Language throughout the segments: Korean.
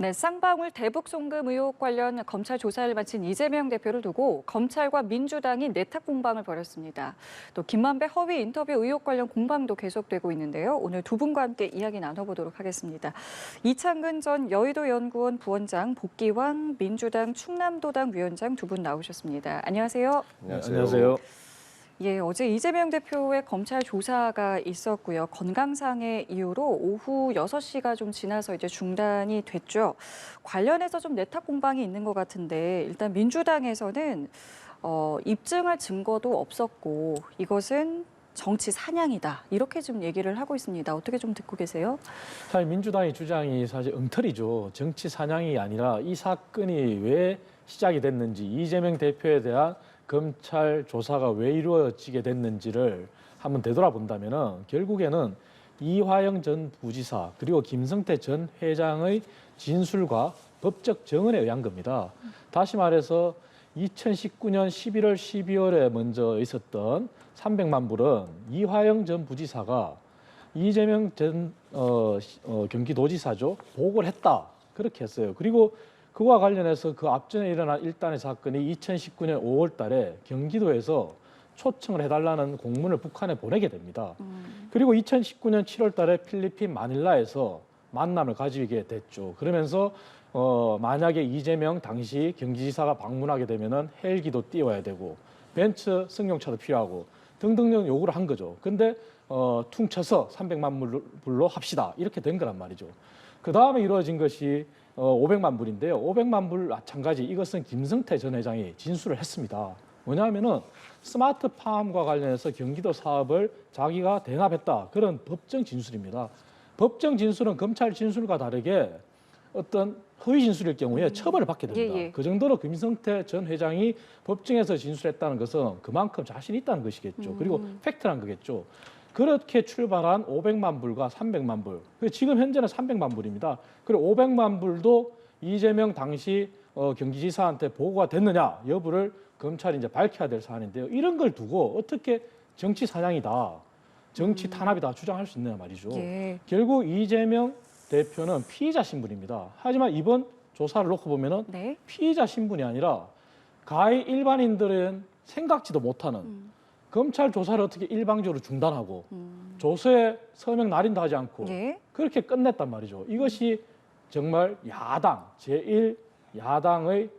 네, 쌍방울 대북 송금 의혹 관련 검찰 조사를 마친 이재명 대표를 두고 검찰과 민주당이 내탁 공방을 벌였습니다. 또 김만배 허위 인터뷰 의혹 관련 공방도 계속되고 있는데요. 오늘 두 분과 함께 이야기 나눠보도록 하겠습니다. 이창근 전 여의도 연구원 부원장, 복기왕 민주당 충남도당 위원장 두 분 나오셨습니다. 안녕하세요. 안녕하세요. 예, 어제 이재명 대표의 검찰 조사가 있었고요. 건강상의 이유로 오후 6시가 좀 지나서 이제 중단이 됐죠. 관련해서 좀 내탁 공방이 있는 것 같은데 일단 민주당에서는 입증할 증거도 없었고 이것은 정치 사냥이다. 이렇게 좀 얘기를 하고 있습니다. 어떻게 좀 듣고 계세요? 사실 민주당의 주장이 사실 엉터리죠. 정치 사냥이 아니라 이 사건이 왜 시작이 됐는지, 이재명 대표에 대한 검찰 조사가 왜 이루어지게 됐는지를 한번 되돌아본다면 결국에는 이화영 전 부지사 그리고 김성태 전 회장의 진술과 법적 정언에 의한 겁니다. 다시 말해서 2019년 11월, 12월에 먼저 있었던 300만 불은 이화영 전 부지사가 이재명 전 경기도지사죠. 보고를 했다. 그렇게 했어요. 그리고 그와 관련해서 그 앞전에 일어난 일단의 사건이 2019년 5월 달에 경기도에서 초청을 해달라는 공문을 북한에 보내게 됩니다. 그리고 2019년 7월 달에 필리핀 마닐라에서 만남을 가지게 됐죠. 그러면서 만약에 이재명 당시 경기지사가 방문하게 되면은 헬기도 띄워야 되고 벤츠 승용차도 필요하고 등등등 요구를 한 거죠. 근데 퉁쳐서 300만 불로 합시다. 이렇게 된 거란 말이죠. 그 다음에 이루어진 것이 500만 불인데요. 500만 불 마찬가지 이것은 김성태 전 회장이 진술을 했습니다. 뭐냐면은 스마트팜과 관련해서 경기도 사업을 자기가 대납했다. 그런 법정 진술입니다. 법정 진술은 검찰 진술과 다르게 어떤 허위 진술일 경우에 처벌을 받게 됩니다. 예. 그 정도로 김성태 전 회장이 법정에서 진술했다는 것은 그만큼 자신이 있다는 것이겠죠. 그리고 팩트란 거겠죠. 그렇게 출발한 500만 불과 300만 불. 지금 현재는 300만 불입니다. 그리고 500만 불도 이재명 당시 경기지사한테 보고가 됐느냐 여부를 검찰이 이제 밝혀야 될 사안인데요. 이런 걸 두고 어떻게 정치 사냥이다, 정치 탄압이다 주장할 수 있느냐 말이죠. 예. 결국 이재명 대표는 피의자 신분입니다. 하지만 이번 조사를 놓고 보면은 네. 피의자 신분이 아니라 가히 일반인들은 생각지도 못하는 검찰 조사를 어떻게 일방적으로 중단하고 조서에 서명 날인다 하지 않고 예. 그렇게 끝냈단 말이죠. 이것이 정말 야당, 제1야당의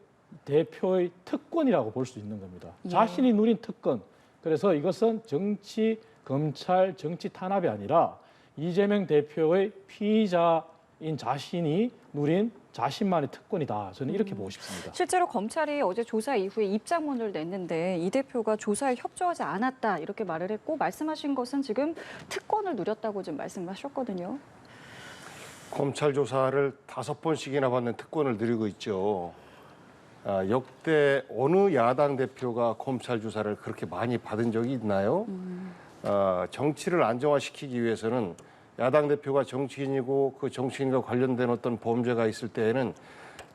대표의 특권이라고 볼 수 있는 겁니다. 예. 자신이 누린 특권. 그래서 이것은 정치, 검찰, 정치 탄압이 아니라 이재명 대표의 피의자인 자신이 누린 자신만의 특권이다. 저는 이렇게 보고 싶습니다. 실제로 검찰이 어제 조사 이후에 입장문을 냈는데 이 대표가 조사에 협조하지 않았다 이렇게 말을 했고 말씀하신 것은 지금 특권을 누렸다고 좀 말씀하셨거든요. 검찰 조사를 5번씩이나 받는 특권을 누리고 있죠. 역대 어느 야당 대표가 검찰 조사를 그렇게 많이 받은 적이 있나요? 정치를 안정화시키기 위해서는 야당 대표가 정치인이고 그 정치인과 관련된 어떤 범죄가 있을 때에는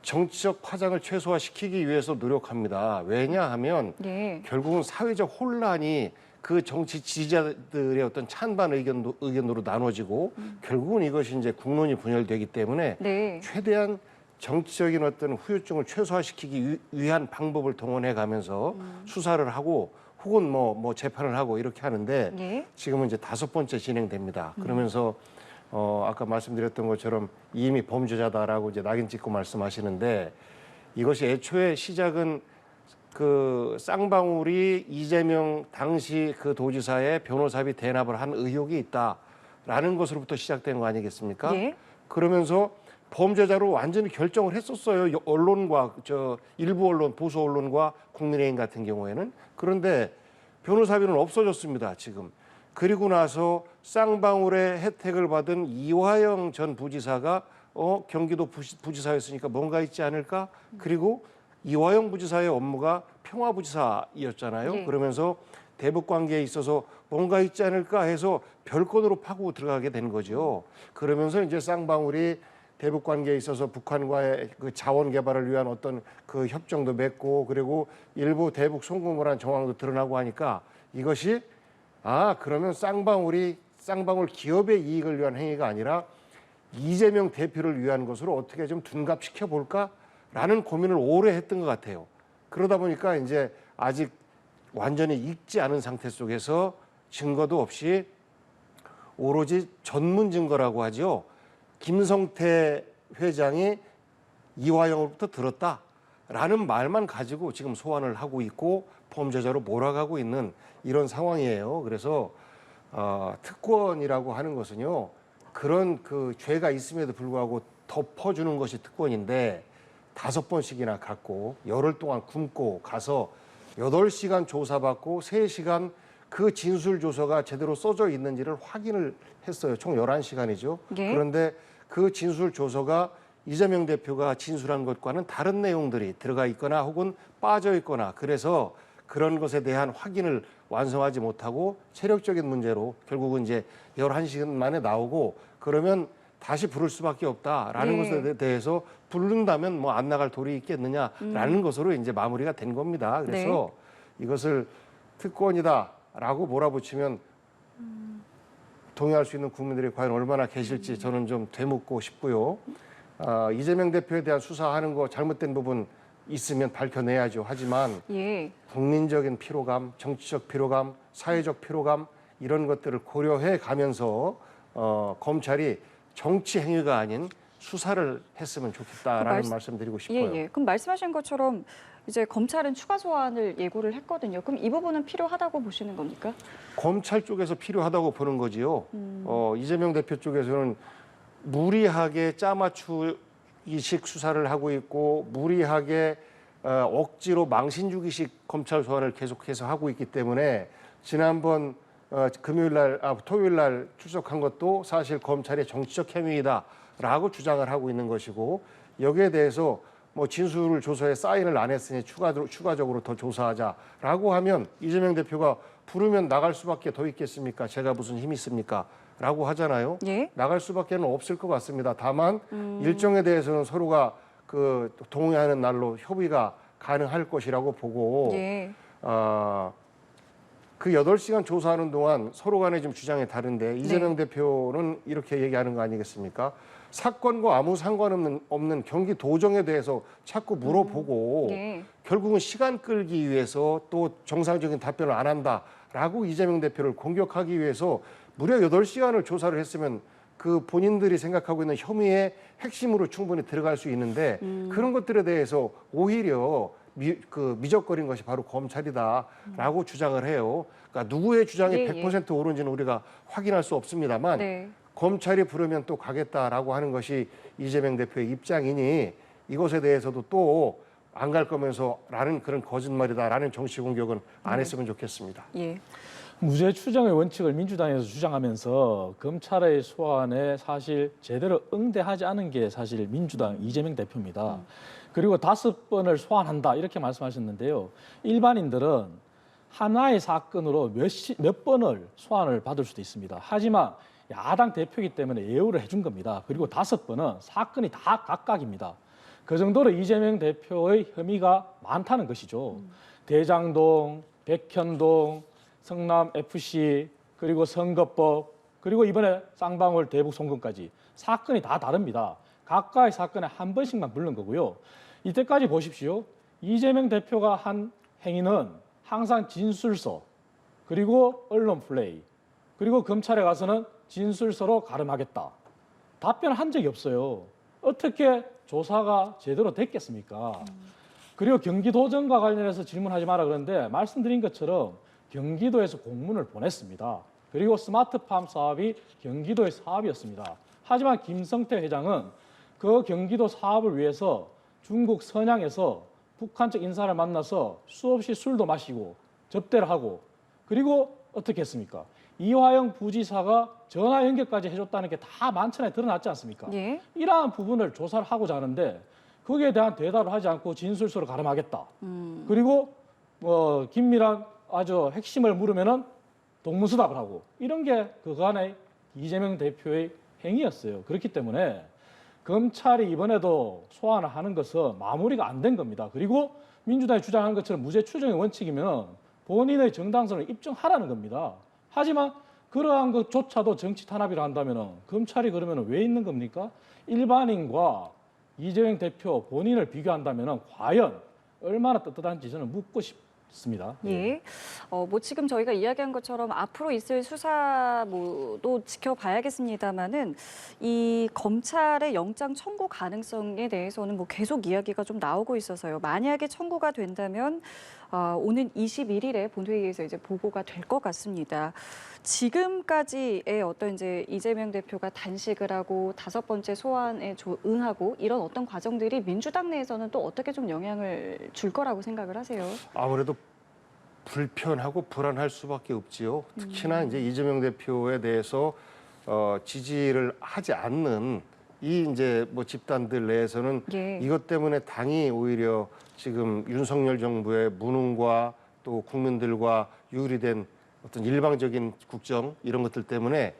정치적 파장을 최소화시키기 위해서 노력합니다. 왜냐하면 네. 결국은 사회적 혼란이 그 정치 지지자들의 어떤 찬반 의견으로 나눠지고 결국은 이것이 이제 국론이 분열되기 때문에 네. 최대한 정치적인 어떤 후유증을 최소화시키기 위한 방법을 동원해 가면서 수사를 하고 혹은 뭐 재판을 하고 이렇게 하는데 네. 지금은 이제 5번째 진행됩니다. 그러면서 아까 말씀드렸던 것처럼 이미 범죄자다라고 이제 낙인 찍고 말씀하시는데 이것이 애초에 시작은 그 쌍방울이 이재명 당시 그 도지사의 변호사비 대납을 한 의혹이 있다라는 것으로부터 시작된 거 아니겠습니까? 예. 그러면서 범죄자로 완전히 결정을 했었어요. 언론과 일부 언론, 보수 언론과 국민의힘 같은 경우에는. 그런데 변호사비는 없어졌습니다. 지금. 그리고 나서 쌍방울의 혜택을 받은 이화영 전 부지사가 경기도 부지사였으니까 뭔가 있지 않을까? 그리고 이화영 부지사의 업무가 평화부지사였잖아요. 네. 그러면서 대북 관계에 있어서 뭔가 있지 않을까 해서 별건으로 파고 들어가게 된 거죠. 그러면서 이제 쌍방울이 대북 관계에 있어서 북한과의 그 자원 개발을 위한 어떤 그 협정도 맺고 그리고 일부 대북 송금을 한 정황도 드러나고 하니까 이것이 그러면 쌍방울 기업의 이익을 위한 행위가 아니라 이재명 대표를 위한 것으로 어떻게 좀 둔갑시켜 볼까라는 고민을 오래 했던 것 같아요. 그러다 보니까 이제 아직 완전히 익지 않은 상태 속에서 증거도 없이 오로지 전문 증거라고 하죠. 김성태 회장이 이화영으로부터 들었다라는 말만 가지고 지금 소환을 하고 있고 범죄자로 몰아가고 있는 이런 상황이에요. 그래서 특권이라고 하는 것은요. 그런 그 죄가 있음에도 불구하고 덮어주는 것이 특권인데 5번씩이나 갔고 열흘 동안 굶고 가서 8시간 조사받고 3시간 그 진술 조서가 제대로 써져 있는지를 확인을 했어요. 총 11시간이죠. 예. 그런데 그 진술 조서가 이재명 대표가 진술한 것과는 다른 내용들이 들어가 있거나 혹은 빠져 있거나 그래서 그런 것에 대한 확인을 완성하지 못하고 체력적인 문제로 결국은 이제 11시간 만에 나오고 그러면 다시 부를 수밖에 없다라는 네. 것에 대해서 부른다면 뭐 안 나갈 도리 있겠느냐라는 것으로 이제 마무리가 된 겁니다. 그래서 이것을 특권이다라고 몰아붙이면 동의할 수 있는 국민들이 과연 얼마나 계실지 저는 좀 되묻고 싶고요. 이재명 대표에 대한 수사하는 거 잘못된 부분 있으면 밝혀내야죠. 하지만 예. 국민적인 피로감, 정치적 피로감, 사회적 피로감 이런 것들을 고려해 가면서 검찰이 정치 행위가 아닌 수사를 했으면 좋겠다라는 말씀드리고 싶어요. 예. 그럼 말씀하신 것처럼 이제 검찰은 추가 소환을 예고를 했거든요. 그럼 이 부분은 필요하다고 보시는 겁니까? 검찰 쪽에서 필요하다고 보는 거지요. 이재명 대표 쪽에서는 무리하게 짜맞추기식 수사를 하고 있고 무리하게 억지로 망신주기식 검찰 소환을 계속해서 하고 있기 때문에 지난번 토요일 날 출석한 것도 사실 검찰의 정치적 행위이다라고 주장을 하고 있는 것이고 여기에 대해서 뭐 진술 조서에 사인을 안 했으니 추가적으로 더 조사하자라고 하면 이재명 대표가 부르면 나갈 수밖에 더 있겠습니까? 제가 무슨 힘이 있습니까? 라고 하잖아요. 예. 나갈 수밖에는 없을 것 같습니다. 다만 일정에 대해서는 서로가 그 동의하는 날로 협의가 가능할 것이라고 보고 예. 그 8시간 조사하는 동안 서로 간에 좀 주장이 다른데 이재명 대표는 이렇게 얘기하는 거 아니겠습니까? 사건과 아무 상관없는 경기 도정에 대해서 자꾸 물어보고 예. 결국은 시간 끌기 위해서 또 정상적인 답변을 안 한다라고 이재명 대표를 공격하기 위해서 무려 8시간을 조사를 했으면 그 본인들이 생각하고 있는 혐의의 핵심으로 충분히 들어갈 수 있는데 그런 것들에 대해서 오히려 미적거린 것이 바로 검찰이다라고 주장을 해요. 그러니까 누구의 주장이 예, 100% 옳은지는 우리가 확인할 수 없습니다만 네. 검찰이 부르면 또 가겠다라고 하는 것이 이재명 대표의 입장이니 이것에 대해서도 또 안 갈 거면서라는 그런 거짓말이다라는 정치 공격은 안 했으면 좋겠습니다. 예. 무죄 추정의 원칙을 민주당에서 주장하면서 검찰의 소환에 사실 제대로 응대하지 않은 게 사실 민주당 이재명 대표입니다. 그리고 5번을 소환한다 이렇게 말씀하셨는데요. 일반인들은 하나의 사건으로 몇 번을 소환을 받을 수도 있습니다. 하지만 야당 대표이기 때문에 예우를 해준 겁니다. 그리고 5번은 사건이 다 각각입니다. 그 정도로 이재명 대표의 혐의가 많다는 것이죠. 대장동, 백현동, 성남FC, 그리고 선거법, 그리고 이번에 쌍방울 대북 송금까지 사건이 다 다릅니다. 각각의 사건에 한 번씩만 부른 거고요. 이때까지 보십시오. 이재명 대표가 한 행위는 항상 진술서, 그리고 언론 플레이, 그리고 검찰에 가서는 진술서로 가름하겠다. 답변을 한 적이 없어요. 어떻게 조사가 제대로 됐겠습니까? 그리고 경기도정과 관련해서 질문하지 마라 그러는데 말씀드린 것처럼 경기도에서 공문을 보냈습니다. 그리고 스마트팜 사업이 경기도의 사업이었습니다. 하지만 김성태 회장은 그 경기도 사업을 위해서 중국 선양에서 북한 측 인사를 만나서 수없이 술도 마시고 접대를 하고 그리고 어떻게 했습니까? 이화영 부지사가 전화 연결까지 해줬다는 게 다 만천에 드러났지 않습니까? 예. 이러한 부분을 조사를 하고자 하는데 거기에 대한 대답을 하지 않고 진술서로 가름하겠다. 그리고 긴밀한 아주 핵심을 물으면은 동문서답을 하고 이런 게 그간의 이재명 대표의 행위였어요. 그렇기 때문에 검찰이 이번에도 소환을 하는 것은 마무리가 안 된 겁니다. 그리고 민주당이 주장하는 것처럼 무죄 추정의 원칙이면 본인의 정당성을 입증하라는 겁니다. 하지만 그러한 것조차도 정치 탄압이라 한다면 검찰이 그러면 왜 있는 겁니까? 일반인과 이재명 대표 본인을 비교한다면 과연 얼마나 떳떳한지 저는 묻고 싶습니다. 예. 뭐 지금 저희가 이야기한 것처럼 앞으로 있을 수사도 지켜봐야겠습니다만은 이 검찰의 영장 청구 가능성에 대해서는 뭐 계속 이야기가 좀 나오고 있어서요. 만약에 청구가 된다면 오는 21일에 본회의에서 이제 보고가 될 것 같습니다. 지금까지의 어떤 이제 이재명 대표가 단식을 하고 5번째 소환에 응하고 이런 어떤 과정들이 민주당 내에서는 또 어떻게 좀 영향을 줄 거라고 생각을 하세요? 아무래도 불편하고 불안할 수밖에 없지요. 특히나 이제 이재명 대표에 대해서 지지를 하지 않는 이 이제 뭐 집단들 내에서는 예. 이것 때문에 당이 오히려 지금 윤석열 정부의 무능과 또 국민들과 유리된 어떤 일방적인 국정 이런 것들 때문에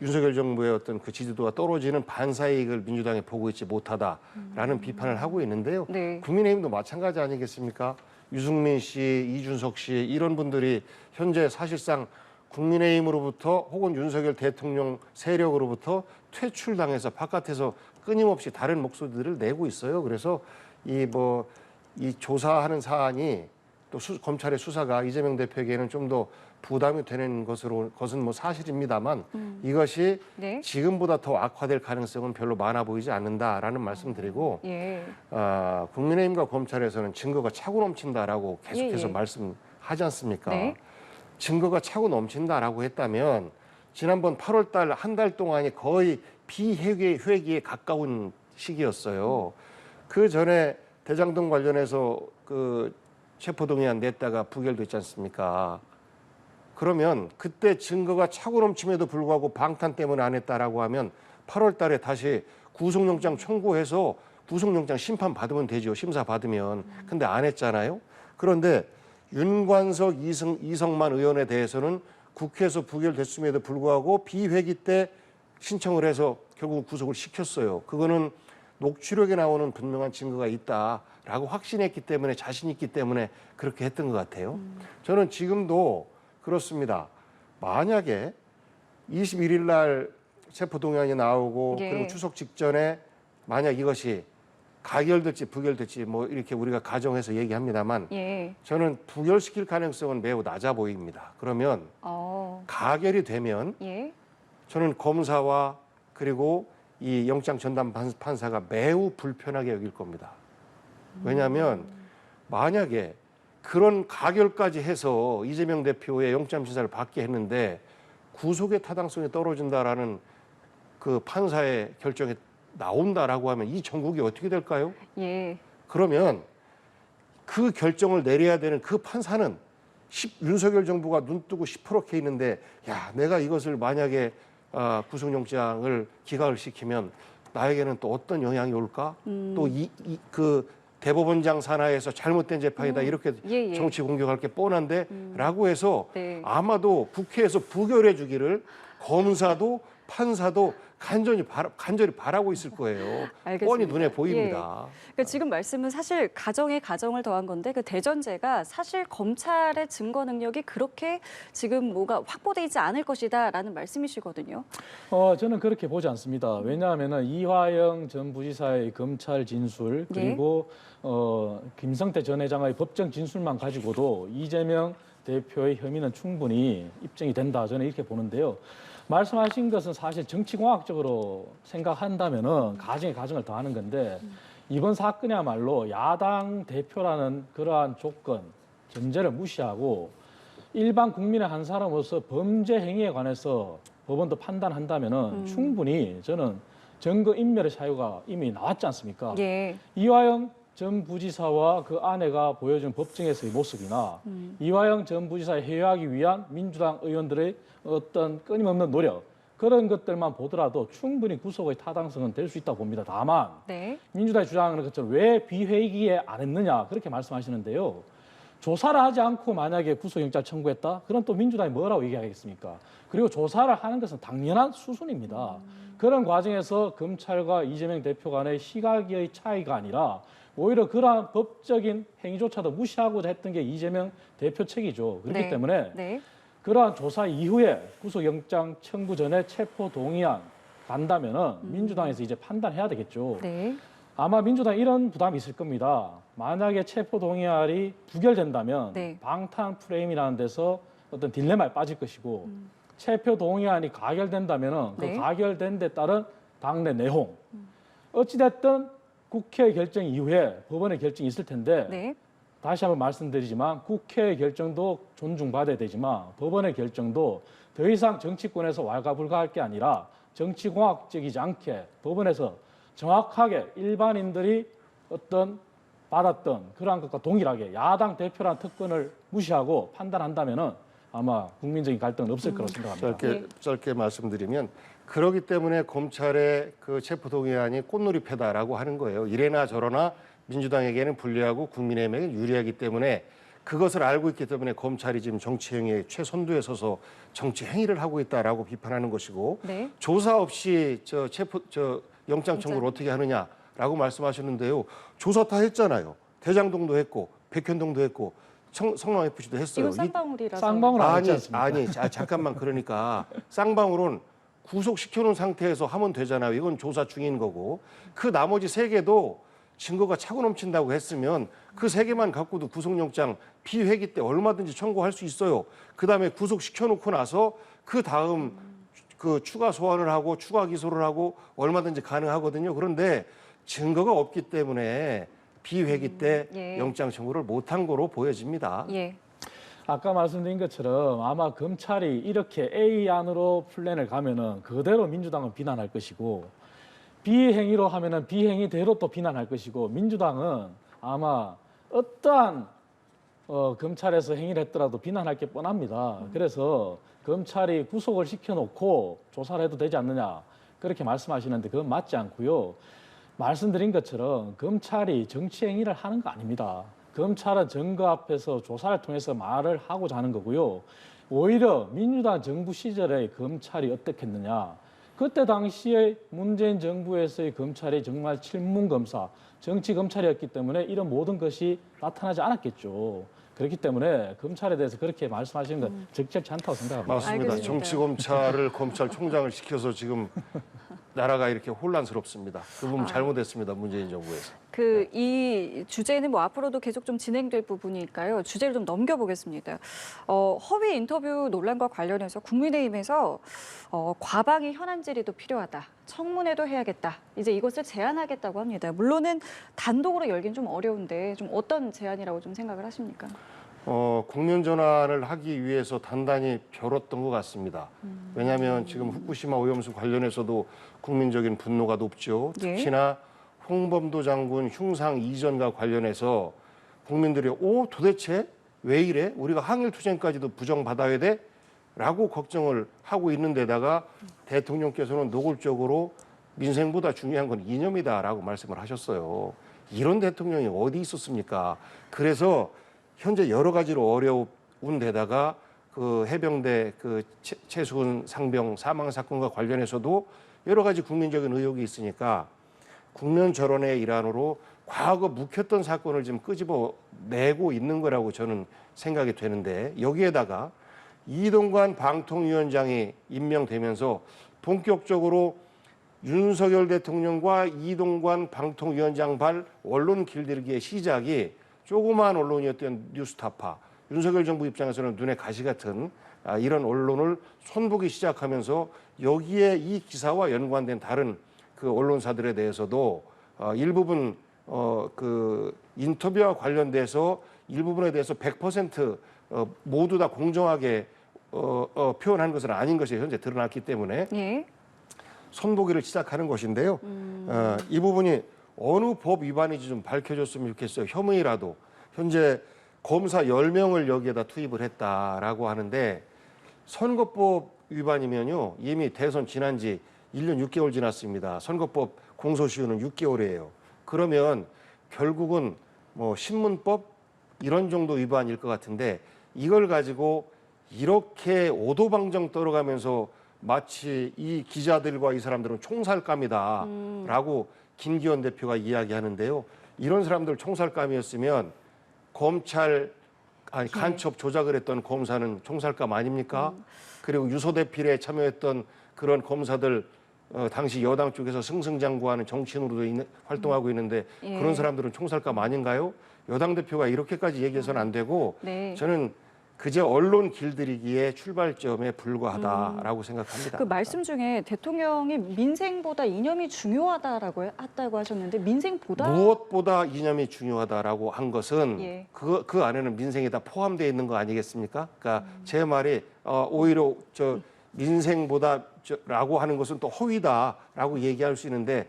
윤석열 정부의 어떤 그 지지도가 떨어지는 반사이익을 민주당이 보고 있지 못하다라는 비판을 하고 있는데요. 네. 국민의힘도 마찬가지 아니겠습니까? 유승민 씨, 이준석 씨 이런 분들이 현재 사실상 국민의힘으로부터 혹은 윤석열 대통령 세력으로부터 퇴출당해서 바깥에서 끊임없이 다른 목소리들을 내고 있어요. 그래서 이 조사하는 사안이 또 검찰의 수사가 이재명 대표에게는 좀 더 부담이 되는 것은 뭐 사실입니다만 이것이 네. 지금보다 더 악화될 가능성은 별로 많아 보이지 않는다라는 말씀드리고 예. 국민의힘과 검찰에서는 증거가 차고 넘친다라고 계속해서 예. 말씀하지 않습니까? 네. 증거가 차고 넘친다라고 했다면 지난번 8월 달 한 달 동안이 거의 비회기에 가까운 시기였어요. 그 전에 대장동 관련해서 그 체포동의안 냈다가 부결됐지 않습니까? 그러면 그때 증거가 차고 넘침에도 불구하고 방탄 때문에 안 했다라고 하면 8월 달에 다시 구속영장 청구해서 구속영장 심판 받으면 되죠. 심사 받으면. 근데 안 했잖아요. 그런데 윤관석, 이성만 의원에 대해서는 국회에서 부결됐음에도 불구하고 비회기 때 신청을 해서 결국 구속을 시켰어요. 그거는 녹취록에 나오는 분명한 증거가 있다라고 확신했기 때문에 자신 있기 때문에 그렇게 했던 것 같아요. 저는 지금도 그렇습니다. 만약에 21일 날 체포동의안이 나오고 예. 그리고 추석 직전에 만약 이것이 가결될지 부결될지 뭐 이렇게 우리가 가정해서 얘기합니다만 예. 저는 부결시킬 가능성은 매우 낮아 보입니다. 그러면 가결이 되면 예. 저는 검사와 그리고 이 영장 전담 판사가 매우 불편하게 여길 겁니다. 왜냐하면 만약에 그런 가결까지 해서 이재명 대표의 영장 심사를 받게 했는데 구속의 타당성이 떨어진다라는 그 판사의 결정이 나온다라고 하면 이 전국이 어떻게 될까요? 예. 그러면 그 결정을 내려야 되는 그 판사는 윤석열 정부가 눈 뜨고 시퍼렇게 있는데 야 내가 이것을 만약에 구속영장을 기각을 시키면 나에게는 또 어떤 영향이 올까? 또 그 대법원장 산하에서 잘못된 재판이다 이렇게 예, 예. 정치 공격할 게 뻔한데 라고 해서 네. 아마도 국회에서 부결해 주기를 검사도 판사도 간절히 바라고 있을 거예요. 알겠습니다. 뻔히 눈에 보입니다. 그러니까 지금 말씀은 사실 가정에 가정을 더한 건데 그 대전제가 사실 검찰의 증거 능력이 그렇게 지금 뭐가 확보되지 않을 것이다라는 말씀이시거든요. 저는 그렇게 보지 않습니다. 왜냐하면 이화영 전 부지사의 검찰 진술 그리고 김성태 전 회장의 법정 진술만 가지고도 이재명 대표의 혐의는 충분히 입증이 된다. 저는 이렇게 보는데요. 말씀하신 것은 사실 정치공학적으로 생각한다면은 가정에 가정을 더하는 건데 이번 사건이야말로 야당 대표라는 그러한 조건, 전제를 무시하고 일반 국민의 한 사람으로서 범죄 행위에 관해서 법원도 판단한다면은 충분히 저는 증거 인멸의 사유가 이미 나왔지 않습니까? 예. 이화영 전 부지사와 그 아내가 보여준 법정에서의 모습이나 이화영 전 지사를 해유하기 위한 민주당 의원들의 어떤 끊임없는 노력 그런 것들만 보더라도 충분히 구속의 타당성은 될 수 있다고 봅니다. 다만 네. 민주당이 주장하는 것처럼 왜 비회기에 안 했느냐 그렇게 말씀하시는데요. 조사를 하지 않고 만약에 구속영장 청구했다? 그럼 또 민주당이 뭐라고 얘기하겠습니까? 그리고 조사를 하는 것은 당연한 수순입니다. 그런 과정에서 검찰과 이재명 대표 간의 시각의 차이가 아니라 오히려 그러한 법적인 행위조차도 무시하고자 했던 게 이재명 대표 책이죠. 그렇기 네. 때문에 네. 그러한 조사 이후에 구속영장 청구 전에 체포 동의안 간다면은 민주당에서 이제 판단해야 되겠죠. 네. 아마 민주당 이런 부담이 있을 겁니다. 만약에 체포 동의안이 부결된다면 네. 방탄 프레임이라는 데서 어떤 딜레마에 빠질 것이고 체포 동의안이 가결된다면은 네. 그 가결된 데 따른 당내 내용 어찌됐든 국회 결정 이후에 법원의 결정이 있을 텐데 네. 다시 한번 말씀드리지만 국회의 결정도 존중받아야 되지만 법원의 결정도 더 이상 정치권에서 왈가불가할 게 아니라 정치공학적이지 않게 법원에서 정확하게 일반인들이 어떤 받았던 그러한 것과 동일하게 야당 대표란 특권을 무시하고 판단한다면은 아마 국민적인 갈등은 없을 거라고 생각합니다. 짧게 말씀드리면 그러기 때문에 검찰의 그 체포동의안이 꽃놀이패다라고 하는 거예요. 이래나 저러나 민주당에게는 불리하고 국민의힘에게는 유리하기 때문에 그것을 알고 있기 때문에 검찰이 지금 정치행위의 최선두에 서서 정치행위를 하고 있다라고 비판하는 것이고 네. 조사 없이 영장 청구를 어떻게 하느냐라고 말씀하셨는데요. 조사 다 했잖아요. 대장동도 했고 백현동도 했고 성남 FC도 했어요. 이건 쌍방울이라서. 쌍방울 안 했지 않습니까? 아니, 잠깐만 그러니까 쌍방울은 구속시켜놓은 상태에서 하면 되잖아요. 이건 조사 중인 거고 그 나머지 3개도 증거가 차고 넘친다고 했으면 그 3개만 갖고도 구속영장 비회기 때 얼마든지 청구할 수 있어요. 그다음에 구속시켜놓고 나서 그 다음 그 추가 소환을 하고 추가 기소를 하고 얼마든지 가능하거든요. 그런데 증거가 없기 때문에 비회기 때 예. 영장 청구를 못한 거로 보여집니다. 예. 아까 말씀드린 것처럼 아마 검찰이 이렇게 A 안으로 플랜을 가면은 그대로 민주당은 비난할 것이고 비행위로 하면은 비행위대로 또 비난할 것이고 민주당은 아마 어떠한 검찰에서 행위를 했더라도 비난할 게 뻔합니다. 그래서 검찰이 구속을 시켜놓고 조사를 해도 되지 않느냐 그렇게 말씀하시는데 그건 맞지 않고요. 말씀드린 것처럼 검찰이 정치 행위를 하는 거 아닙니다. 검찰은 증거 앞에서 조사를 통해서 말을 하고자 하는 거고요. 오히려 민주당 정부 시절에 검찰이 어떻겠느냐. 그때 당시에 문재인 정부에서의 검찰이 정말 칠문검사, 정치검찰이었기 때문에 이런 모든 것이 나타나지 않았겠죠. 그렇기 때문에 검찰에 대해서 그렇게 말씀하시는 건 적절치 않다고 생각합니다. 맞습니다. 알겠습니다. 정치검찰을 검찰총장을 시켜서 지금 나라가 이렇게 혼란스럽습니다. 그 부분 잘못했습니다. 문재인 정부에서. 이 주제는 뭐 앞으로도 계속 좀 진행될 부분이니까요. 주제를 좀 넘겨보겠습니다. 허위 인터뷰 논란과 관련해서 국민의힘에서 과방위 현안 질의도 필요하다. 청문회도 해야겠다. 이제 이것을 제안하겠다고 합니다. 물론은 단독으로 열긴 좀 어려운데 좀 어떤 제안이라고 좀 생각을 하십니까? 국면 전환을 하기 위해서 단단히 벼렀던 것 같습니다. 왜냐하면 지금 후쿠시마 오염수 관련해서도 국민적인 분노가 높죠. 예. 특히나 홍범도 장군 흉상 이전과 관련해서 국민들이 도대체 왜 이래? 우리가 항일투쟁까지도 부정받아야 돼? 라고 걱정을 하고 있는 데다가 대통령께서는 노골적으로 민생보다 중요한 건 이념이다라고 말씀을 하셨어요. 이런 대통령이 어디 있었습니까? 그래서 현재 여러 가지로 어려운 데다가 그 해병대 그 최수근 상병 사망 사건과 관련해서도 여러 가지 국민적인 의혹이 있으니까 국면 전환의 일환으로 과거 묵혔던 사건을 지금 끄집어내고 있는 거라고 저는 생각이 되는데 여기에다가 이동관 방통위원장이 임명되면서 본격적으로 윤석열 대통령과 이동관 방통위원장 발 언론 길들이기의 시작이 조그마한 언론이었던 뉴스타파, 윤석열 정부 입장에서는 눈에 가시 같은 이런 언론을 손보기 시작하면서 여기에 이 기사와 연관된 다른 그 언론사들에 대해서도 일부분 그 인터뷰와 관련돼서 일부분에 대해서 100% 모두 다 공정하게 표현한 것은 아닌 것이 현재 드러났기 때문에 예. 손보기를 시작하는 것인데요. 이 부분이 어느 법 위반인지 좀 밝혀졌으면 좋겠어요. 혐의라도. 현재 검사 10명을 여기에다 투입을 했다라고 하는데 선거법 위반이면요. 이미 대선 지난 지 1년 6개월 지났습니다. 선거법 공소시효는 6개월이에요. 그러면 결국은 뭐 신문법 이런 정도 위반일 것 같은데 이걸 가지고 이렇게 오도방정 떨어가면서 마치 이 기자들과 이 사람들은 총살감이다라고 김기현 대표가 이야기하는데요. 이런 사람들 총살감이었으면 검찰 간첩 조작을 했던 검사는 총살감 아닙니까? 그리고 유서 대필에 참여했던 그런 검사들 당시 여당 쪽에서 승승장구하는 정치인으로도 활동하고 있는데 예. 그런 사람들은 총살감 아닌가요? 여당 대표가 이렇게까지 얘기해서는 안 되고 네. 저는 그저 언론 길들이기의 출발점에 불과하다라고 생각합니다. 그 말씀 중에 대통령이 민생보다 이념이 중요하다라고 했다고 하셨는데 민생보다 무엇보다 이념이 중요하다라고 한 것은 예. 그 안에는 민생이 다 포함되어 있는 거 아니겠습니까? 그러니까 제 말이 오히려 민생보다라고 하는 것은 또 허위다라고 얘기할 수 있는데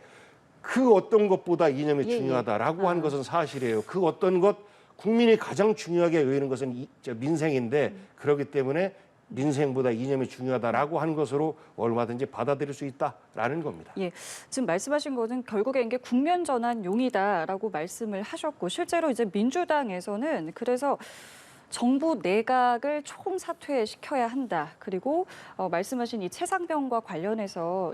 그 어떤 것보다 이념이 예, 중요하다라고 하는 것은 사실이에요. 그 어떤 것 국민이 가장 중요하게 여기는 것은 민생인데 그렇기 때문에 민생보다 이념이 중요하다라고 하는 것으로 얼마든지 받아들일 수 있다라는 겁니다. 예, 지금 말씀하신 것은 결국에 이게 국면 전환용이다라고 말씀을 하셨고 실제로 이제 민주당에서는 그래서 정부 내각을 총사퇴시켜야 한다. 그리고 말씀하신 이 최상병과 관련해서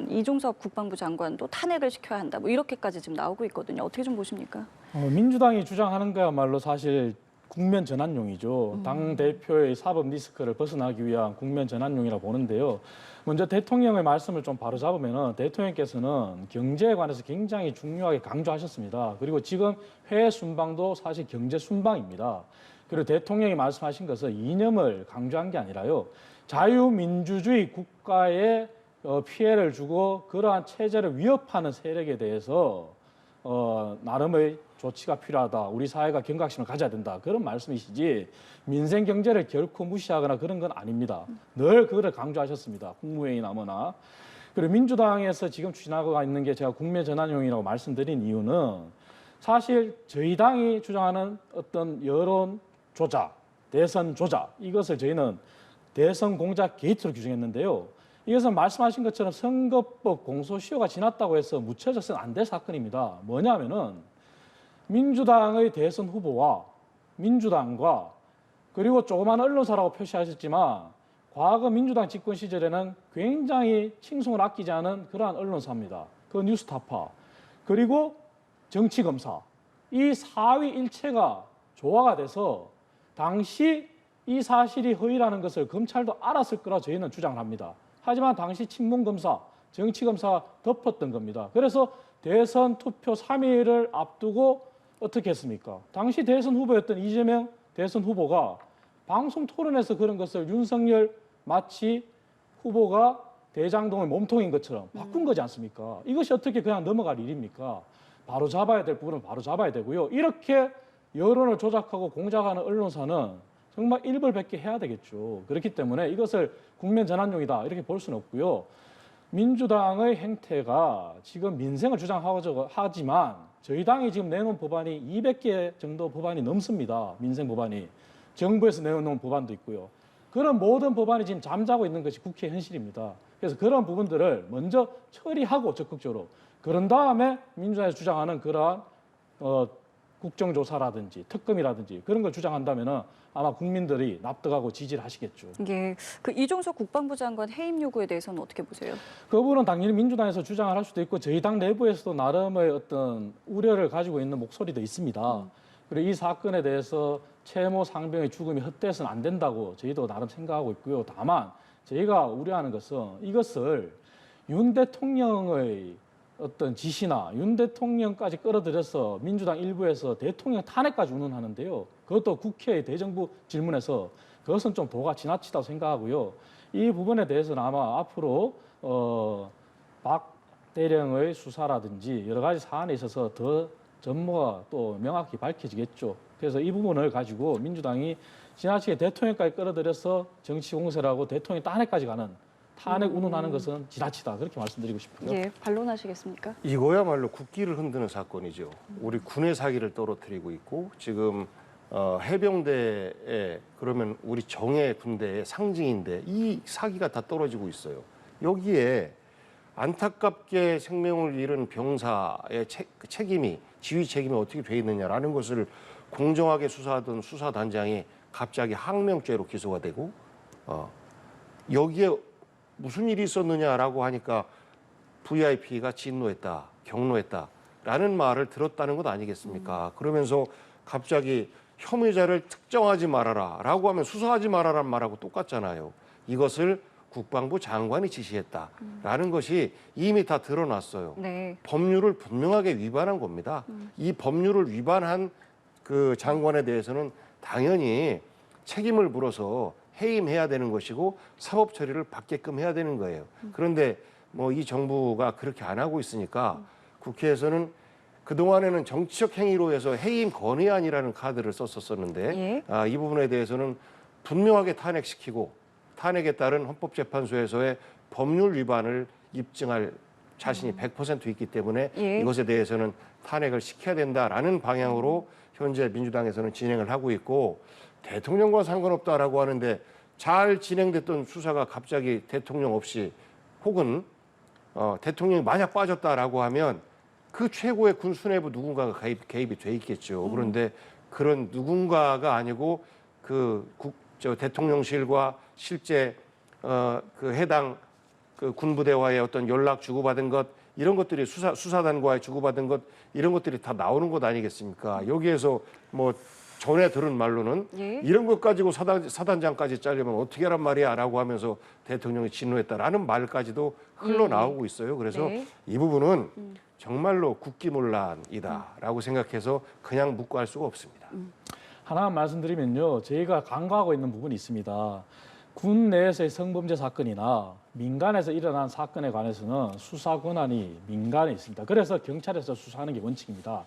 이종섭 국방부 장관도 탄핵을 시켜야 한다. 뭐 이렇게까지 지금 나오고 있거든요. 어떻게 좀 보십니까? 민주당이 주장하는 거야말로 사실 국면 전환용이죠. 당 대표의 사법 리스크를 벗어나기 위한 국면 전환용이라고 보는데요. 먼저 대통령의 말씀을 좀 바로 잡으면 대통령께서는 경제에 관해서 굉장히 중요하게 강조하셨습니다. 그리고 지금 해외 순방도 사실 경제 순방입니다. 그리고 대통령이 말씀하신 것은 이념을 강조한 게 아니라요. 자유민주주의 국가에 피해를 주고 그러한 체제를 위협하는 세력에 대해서 나름의 조치가 필요하다. 우리 사회가 경각심을 가져야 된다. 그런 말씀이시지 민생 경제를 결코 무시하거나 그런 건 아닙니다. 늘 그거를 강조하셨습니다. 국무회의나 뭐나. 그리고 민주당에서 지금 추진하고 있는 게 제가 국면 전환용이라고 말씀드린 이유는 사실 저희 당이 주장하는 어떤 여론 조작, 대선 조작 이것을 저희는 대선 공작 게이트로 규정했는데요. 이것은 말씀하신 것처럼 선거법 공소시효가 지났다고 해서 묻혀져서는 안 될 사건입니다. 뭐냐면은 민주당의 대선 후보와 민주당과 그리고 조그마한 언론사라고 표시하셨지만 과거 민주당 집권 시절에는 굉장히 칭송을 아끼지 않은 그러한 언론사입니다. 그 뉴스타파 그리고 정치검사 이 사위 일체가 조화가 돼서 당시 이 사실이 허위라는 것을 검찰도 알았을 거라 저희는 주장을 합니다. 하지만 당시 친문검사, 정치검사가 덮었던 겁니다. 그래서 대선 투표 3일을 앞두고 어떻게 했습니까? 당시 대선 후보였던 이재명 대선 후보가 방송 토론에서 그런 것을 윤석열 마치 후보가 대장동의 몸통인 것처럼 바꾼 거지 않습니까? 이것이 어떻게 그냥 넘어갈 일입니까? 바로 잡아야 될 부분은 바로 잡아야 되고요. 이렇게 여론을 조작하고 공작하는 언론사는 정말 일벌백계 해야 되겠죠. 그렇기 때문에 이것을 국면 전환용이다 이렇게 볼 수는 없고요. 민주당의 행태가 지금 민생을 주장하지만 저희 당이 지금 내놓은 법안이 200개 정도 법안이 넘습니다. 민생 법안이. 정부에서 내놓은 법안도 있고요. 그런 모든 법안이 지금 잠자고 있는 것이 국회 현실입니다. 그래서 그런 부분들을 먼저 처리하고 적극적으로 그런 다음에 민주당에서 주장하는 그러한 국정조사라든지 특검이라든지 그런 걸 주장한다면은 아마 국민들이 납득하고 지지를 하시겠죠. 예, 그 이종석 국방부 장관 해임 요구에 대해서는 어떻게 보세요? 그 부분은 당연히 민주당에서 주장을 할 수도 있고 저희 당 내부에서도 나름의 어떤 우려를 가지고 있는 목소리도 있습니다. 그리고 이 사건에 대해서 채모 상병의 죽음이 헛되어서는 안 된다고 저희도 나름 생각하고 있고요. 다만 저희가 우려하는 것은 이것을 윤 대통령의 어떤 지시나 윤 대통령까지 끌어들여서 민주당 일부에서 대통령 탄핵까지 운운하는데요. 그것도 국회의 대정부 질문에서 그것은 좀 도가 지나치다고 생각하고요. 이 부분에 대해서는 아마 앞으로 박 대령의 수사라든지 여러 가지 사안에 있어서 더 전모가 또 명확히 밝혀지겠죠. 그래서 이 부분을 가지고 민주당이 지나치게 대통령까지 끌어들여서 정치 공세라고 대통령 탄핵까지 가는 탄핵 운운하는 것은 지나치다 그렇게 말씀드리고 싶고요. 예, 반론하시겠습니까? 이거야말로 국기를 흔드는 사건이죠. 우리 군의 사기를 떨어뜨리고 있고 지금 해병대에 그러면 우리 정예 군대의 상징인데 이 사기가 다 떨어지고 있어요. 여기에 안타깝게 생명을 잃은 병사의 책임이 지휘 책임이 어떻게 돼 있느냐라는 것을 공정하게 수사하던 수사단장이 갑자기 항명죄로 기소가 되고 여기에 무슨 일이 있었느냐라고 하니까 VIP가 진노했다, 경로했다라는 말을 들었다는 것 아니겠습니까? 그러면서 갑자기 혐의자를 특정하지 말아라라고 하면 수사하지 말아라는 말하고 똑같잖아요. 이것을 국방부 장관이 지시했다라는 것이 이미 다 드러났어요. 네. 법률을 분명하게 위반한 겁니다. 이 법률을 위반한 그 장관에 대해서는 당연히 책임을 물어서 해임해야 되는 것이고 사법 처리를 받게끔 해야 되는 거예요. 그런데 뭐 이 정부가 그렇게 안 하고 있으니까 국회에서는 그동안에는 정치적 행위로 해서 해임 건의안이라는 카드를 썼었는데 예. 이 부분에 대해서는 분명하게 탄핵시키고 탄핵에 따른 헌법재판소에서의 법률 위반을 입증할 자신이 100% 있기 때문에 예. 이것에 대해서는 탄핵을 시켜야 된다라는 방향으로 현재 민주당에서는 진행을 하고 있고 대통령과 상관없다라고 하는데 잘 진행됐던 수사가 갑자기 대통령 없이 혹은 대통령이 만약 빠졌다라고 하면 그 최고의 군 수뇌부 누군가가 개입이 돼 있겠죠. 그런데 그런 누군가가 아니고 대통령실과 실제 그 해당 그 군부대와의 어떤 연락 주고받은 것 이런 것들이 수사단과의 주고받은 것 이런 것들이 다 나오는 것 아니겠습니까? 여기에서 뭐 전에 들은 말로는 예. 이런 것 가지고 사단장까지 자르면 어떻게 하란 말이야라고 하면서 대통령이 진노했다라는 말까지도 흘러나오고 있어요. 그래서 네. 이 부분은 정말로 국기문란이다라고 생각해서 그냥 묵고할 수가 없습니다. 하나 말씀드리면요. 저희가 간과하고 있는 부분이 있습니다. 군 내에서의 성범죄 사건이나 민간에서 일어난 사건에 관해서는 수사 권한이 민간에 있습니다. 그래서 경찰에서 수사하는 게 원칙입니다.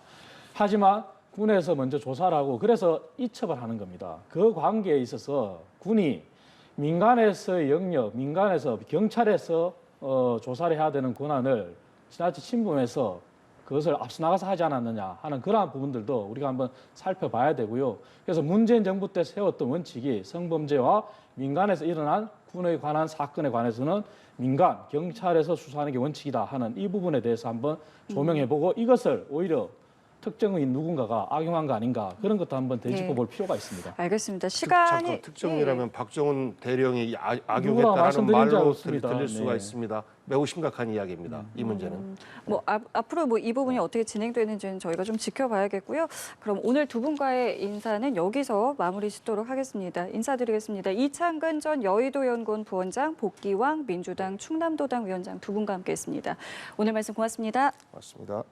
하지만 군에서 먼저 조사를 하고 그래서 이첩을 하는 겁니다. 그 관계에 있어서 군이 민간에서의 영역, 민간에서 경찰에서 조사를 해야 되는 권한을 지나치 침범해서 그것을 앞서 나가서 하지 않았느냐 하는 그러한 부분들도 우리가 한번 살펴봐야 되고요. 그래서 문재인 정부 때 세웠던 원칙이 성범죄와 민간에서 일어난 군에 관한 사건에 관해서는 민간, 경찰에서 수사하는 게 원칙이다 하는 이 부분에 대해서 한번 조명해보고 이것을 오히려 특정인 누군가가 악용한 거 아닌가 그런 것도 한번 되짚어볼 필요가 있습니다. 알겠습니다. 시간이 잠깐 특정이라면 박정훈 대령이 누구나 악용했다라는 말씀드린 줄 말로 알았습니다. 들릴 수가 네. 있습니다. 매우 심각한 이야기입니다. 이 문제는. 뭐 앞으로 뭐 이 부분이 어떻게 진행되는지는 저희가 좀 지켜봐야겠고요. 그럼 오늘 두 분과의 인사는 여기서 마무리 짓도록 하겠습니다. 인사드리겠습니다. 이창근 전 여의도연구원 부원장, 복기왕 민주당 충남도당 위원장 두 분과 함께했습니다. 오늘 말씀 고맙습니다. 맞습니다.